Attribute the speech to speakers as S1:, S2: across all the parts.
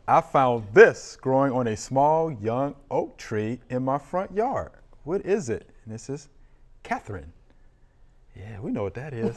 S1: I found this growing on a small young oak tree in my front yard. What is it? And this is Catherine. Yeah, we know what that is.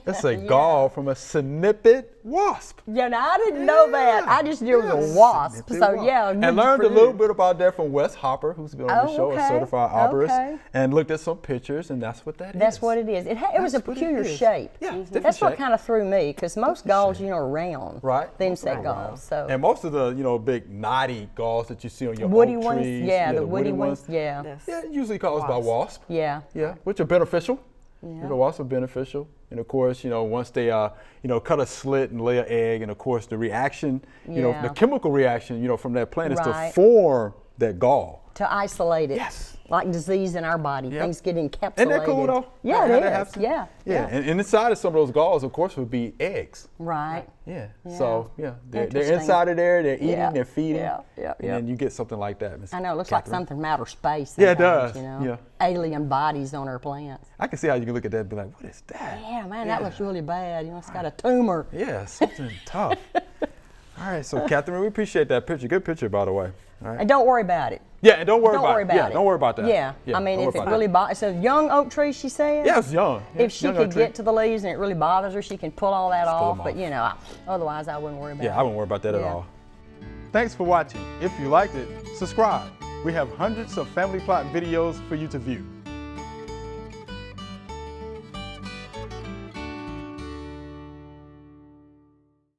S1: That's a gall from a cynipid wasp.
S2: Yeah, now I didn't know that. I just knew it was a wasp.
S1: Cynipid
S2: So
S1: wasp.
S2: yeah,
S1: and learned a little bit about that from Wes Hopper, who's been on the show, a certified arborist, and looked at some pictures, and that's what that is.
S2: That's what it is. It was a peculiar shape.
S1: Yeah,
S2: that's what kind of threw me, because most galls, are round.
S1: Right.
S2: The insect galls. So.
S1: And most of the, big knotty galls that you see on your
S2: woody
S1: oak
S2: ones,
S1: trees,
S2: the woody ones, yeah,
S1: usually caused by wasp.
S2: Yeah.
S1: Yeah, which are beneficial. Yeah. Wasps are beneficial, and of course, once they, cut a slit and lay an egg, and of course, the reaction, the chemical reaction, from that plant is to form that gall.
S2: To isolate it.
S1: Yes.
S2: Like disease in our body, things get encapsulated.
S1: Isn't that cool though?
S2: Yeah, it is. Yeah.
S1: And inside of some of those galls, of course, would be eggs.
S2: Right.
S1: Yeah. So they're inside of there. They're eating. They're feeding.
S2: Yeah.
S1: And then you get something like that.
S2: I know. It looks like something from outer space.
S1: Yeah, it does. Yeah.
S2: Alien bodies on our plants.
S1: I can see how you can look at that and be like, what is that?
S2: Yeah, man, that looks really bad. It's got a tumor.
S1: Yeah, something tough. All right, so Catherine, we appreciate that picture. Good picture, by the way. All right.
S2: And don't worry about it.
S1: Yeah, and don't worry about it.
S2: Yeah,
S1: don't worry about that.
S2: Yeah. I mean, if it really bothers, it's a young oak tree, she said.
S1: Yeah, it's young.
S2: If she could get to the leaves and it really bothers her, she can pull all that off. But otherwise, I wouldn't worry about it.
S1: Yeah, I wouldn't worry about that at all. Thanks for watching. If you liked it, subscribe. We have hundreds of family plot videos for you to view.